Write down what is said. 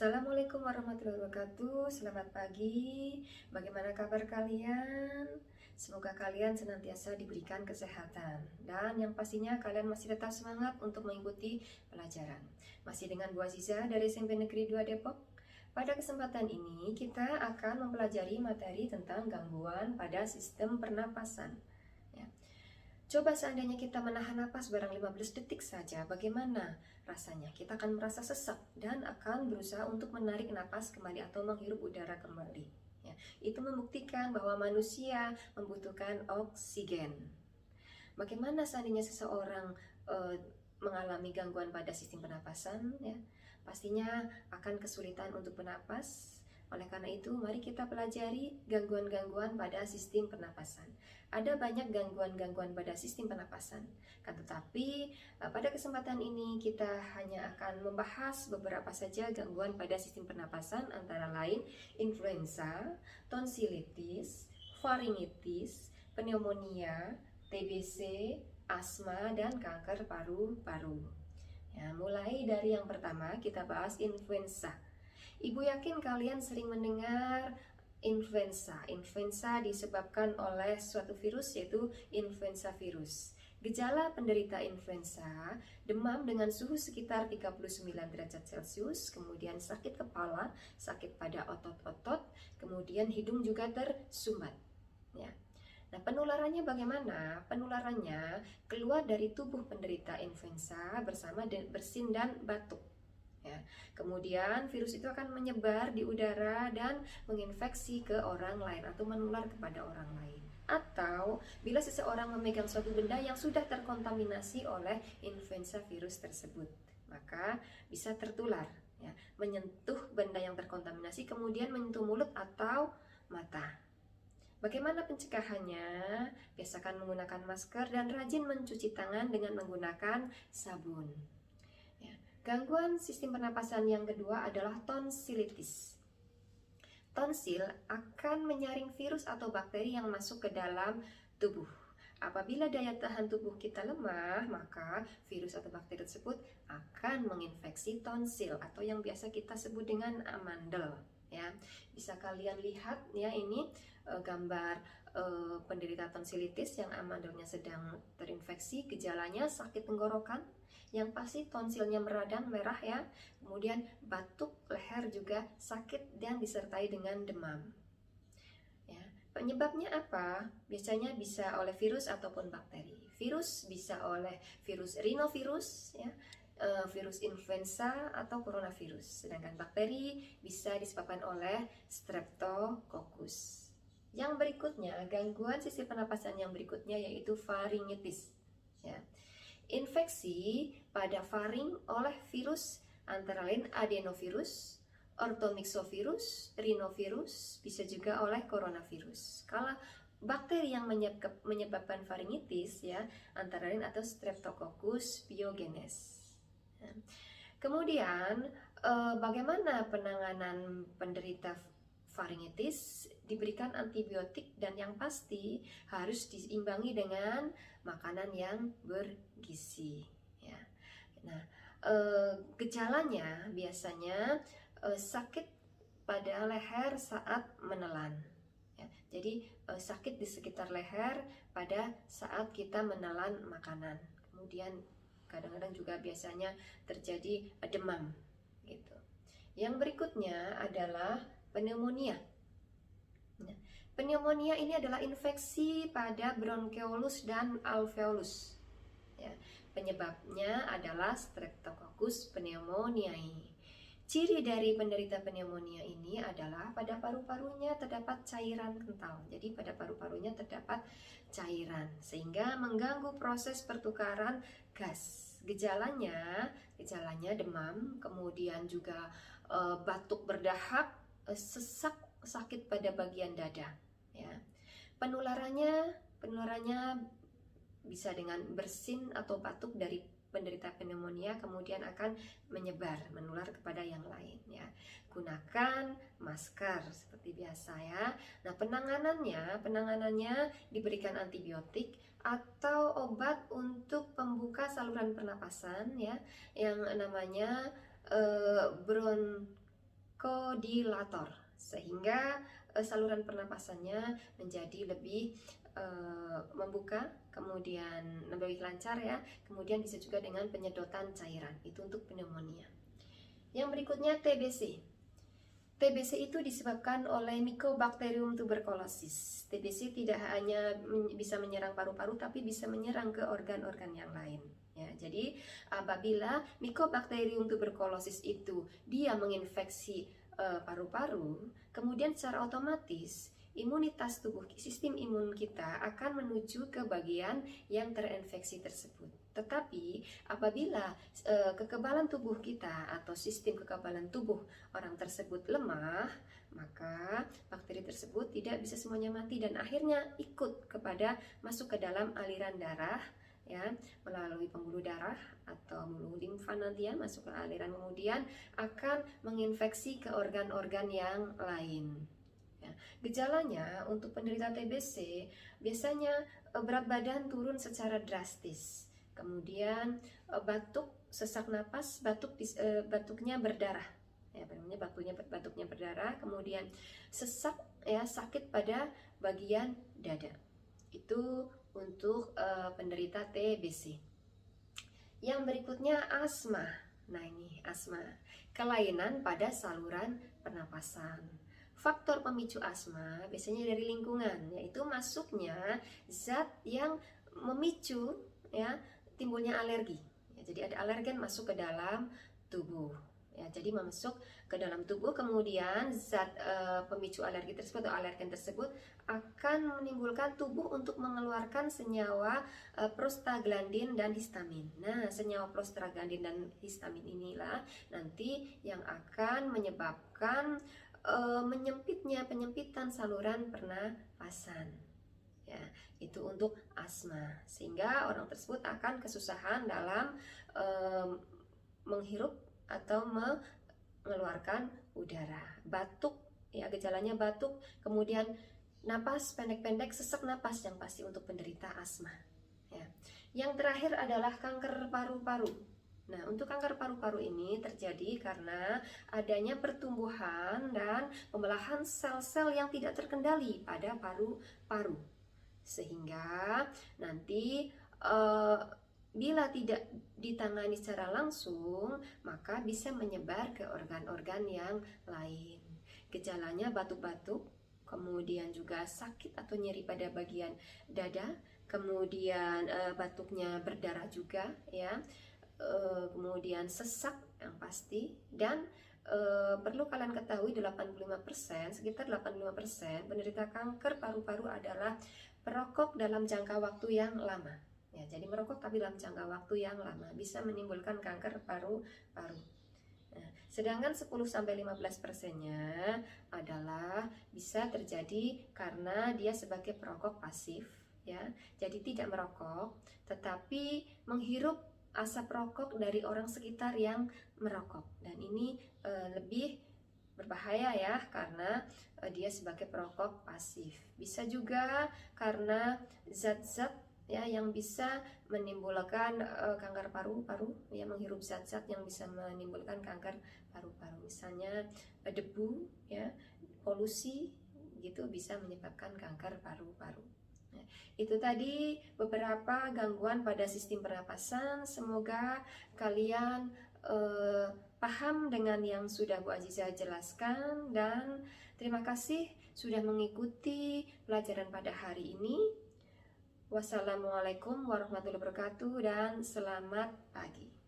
Assalamualaikum warahmatullahi wabarakatuh. Selamat pagi. Bagaimana kabar kalian? Semoga kalian senantiasa diberikan kesehatan dan yang pastinya kalian masih tetap semangat untuk mengikuti pelajaran. Masih dengan Bu Aziza dari SMP Negeri 2 Depok. Pada kesempatan ini kita akan mempelajari materi tentang gangguan pada sistem pernapasan. Ya. Coba seandainya kita menahan napas barang 15 detik saja, bagaimana rasanya? Kita akan merasa sesak dan akan berusaha untuk menarik napas kembali atau menghirup udara kembali. Ya, itu membuktikan bahwa manusia membutuhkan oksigen. Bagaimana seandainya seseorang mengalami gangguan pada sistem pernapasan? Ya, pastinya akan kesulitan untuk bernapas. Oleh karena itu, mari kita pelajari gangguan-gangguan pada sistem pernapasan. Ada banyak gangguan-gangguan pada sistem pernapasan, kan tetapi pada kesempatan ini kita hanya akan membahas beberapa saja gangguan pada sistem pernapasan, antara lain influenza, tonsilitis, faringitis, pneumonia, TBC, asma, dan kanker paru-paru. Ya, mulai dari yang pertama kita bahas influenza. Ibu yakin kalian sering mendengar influenza. Influenza disebabkan oleh suatu virus, yaitu influenza virus. Gejala penderita influenza, demam dengan suhu sekitar 39 derajat Celcius, kemudian sakit kepala, sakit pada otot-otot, kemudian hidung juga tersumbat. Ya. Nah, penularannya bagaimana? Penularannya keluar dari tubuh penderita influenza bersama bersin dan batuk. Ya. Kemudian virus itu akan menyebar di udara dan menginfeksi ke orang lain atau menular kepada orang lain. Atau bila seseorang memegang suatu benda yang sudah terkontaminasi oleh influenza virus tersebut, maka bisa tertular. Ya. Menyentuh benda yang terkontaminasi kemudian menyentuh mulut atau mata. Bagaimana pencegahannya? Biasakan menggunakan masker dan rajin mencuci tangan dengan menggunakan sabun. Gangguan sistem pernapasan yang kedua adalah tonsilitis. Tonsil akan menyaring virus atau bakteri yang masuk ke dalam tubuh. Apabila daya tahan tubuh kita lemah, maka virus atau bakteri tersebut akan menginfeksi tonsil atau yang biasa kita sebut dengan amandel. Ya, bisa kalian lihat ya, ini gambar penderita tonsilitis yang amandelnya sedang terinfeksi. Gejalanya sakit tenggorokan, yang pasti tonsilnya meradang merah ya, kemudian batuk, leher juga sakit dan disertai dengan demam. Ya, penyebabnya apa? Biasanya bisa oleh virus ataupun bakteri. Virus bisa oleh virus rhinovirus ya, virus influenza atau coronavirus. Sedangkan bakteri bisa disebabkan oleh streptococcus. Yang berikutnya, gangguan sistem pernapasan yang berikutnya yaitu faringitis. Ya. Infeksi pada faring oleh virus antara lain adenovirus, orthomyxovirus, rhinovirus, bisa juga oleh coronavirus. Kalau bakteri yang menyebabkan faringitis ya, antara lain atau Streptococcus pyogenes. Kemudian bagaimana penanganan penderita faringitis? Diberikan antibiotik dan yang pasti harus diimbangi dengan makanan yang bergizi ya. Nah, gejalanya biasanya sakit pada leher saat menelan ya. Jadi sakit di sekitar leher pada saat kita menelan makanan. Kemudian kadang-kadang juga biasanya terjadi demam gitu. Yang berikutnya adalah pneumonia. Nah, pneumonia ini adalah infeksi pada bronkeolus dan alveolus. Ya, penyebabnya adalah Streptococcus pneumoniae. Ciri dari penderita pneumonia ini adalah pada paru-parunya terdapat cairan kental. Jadi pada paru-parunya terdapat cairan sehingga mengganggu proses pertukaran gas. Gejalanya demam, kemudian juga batuk berdahak, sesak, sakit pada bagian dada ya. Penularannya bisa dengan bersin atau batuk dari penderita pneumonia, kemudian akan menular kepada yang lain ya. Gunakan masker seperti biasa ya. Nah, penanganannya diberikan antibiotik atau obat untuk pembuka saluran pernapasan ya, yang namanya bronchodilator, sehingga saluran pernapasannya menjadi lebih membuka, kemudian lebih lancar ya. Kemudian bisa juga dengan penyedotan cairan, itu untuk pneumonia. Yang berikutnya TBC. TBC itu disebabkan oleh Mycobacterium tuberculosis. TBC tidak hanya bisa menyerang paru-paru, tapi bisa menyerang ke organ-organ yang lain. Ya, jadi apabila Mycobacterium tuberculosis itu dia menginfeksi paru-paru, kemudian secara otomatis imunitas tubuh, sistem imun kita akan menuju ke bagian yang terinfeksi tersebut. Tetapi apabila kekebalan tubuh kita atau sistem kekebalan tubuh orang tersebut lemah, maka bakteri tersebut tidak bisa semuanya mati dan akhirnya ikut kepada masuk ke dalam aliran darah ya, melalui pembuluh darah atau pembuluh limfa nanti ya, masuk ke aliran, kemudian akan menginfeksi ke organ-organ yang lain. Ya, gejalanya untuk penderita TBC biasanya berat badan turun secara drastis, kemudian batuk, sesak napas, batuknya berdarah, ya, batuknya berdarah, kemudian sesak ya, sakit pada bagian dada. Itu untuk penderita TBC. Yang berikutnya asma. Nah ini asma, kelainan pada saluran pernapasan. Faktor pemicu asma biasanya dari lingkungan, yaitu masuknya zat yang memicu ya timbulnya alergi. Ya, jadi ada alergen masuk ke dalam tubuh. Ya, jadi masuk ke dalam tubuh, kemudian zat pemicu alergi tersebut atau alergen tersebut akan menimbulkan tubuh untuk mengeluarkan senyawa prostaglandin dan histamin. Nah, senyawa prostaglandin dan histamin inilah nanti yang akan menyebabkan penyempitan saluran pernapasan. Ya, itu untuk asma, sehingga orang tersebut akan kesusahan dalam menghirup atau mengeluarkan udara. Batuk, ya gejalanya batuk, kemudian napas pendek-pendek, sesak napas yang pasti untuk penderita asma. Ya. Yang terakhir adalah kanker paru-paru. Nah, untuk kanker paru-paru ini terjadi karena adanya pertumbuhan dan pembelahan sel-sel yang tidak terkendali pada paru-paru, sehingga nanti bila tidak ditangani secara langsung, maka bisa menyebar ke organ-organ yang lain. Gejalanya batuk-batuk, kemudian juga sakit atau nyeri pada bagian dada, kemudian batuknya berdarah juga ya, kemudian sesak yang pasti, dan perlu kalian ketahui 85%, sekitar 85% penderita kanker paru-paru adalah perokok dalam jangka waktu yang lama. Ya, jadi merokok tapi dalam jangka waktu yang lama bisa menimbulkan kanker paru-paru. Nah, sedangkan 10-15%-nya adalah bisa terjadi karena dia sebagai perokok pasif ya. Jadi tidak merokok tetapi menghirup asap rokok dari orang sekitar yang merokok, dan ini lebih berbahaya ya karena dia sebagai perokok pasif. Bisa juga karena zat-zat ya yang bisa menimbulkan kanker paru-paru ya, menghirup zat-zat yang bisa menimbulkan kanker paru-paru, misalnya debu ya, polusi gitu bisa menyebabkan kanker paru-paru. Nah, itu tadi beberapa gangguan pada sistem pernapasan. Semoga kalian paham dengan yang sudah Bu Aziza jelaskan, dan terima kasih sudah mengikuti pelajaran pada hari ini. Wassalamualaikum warahmatullahi wabarakatuh dan selamat pagi.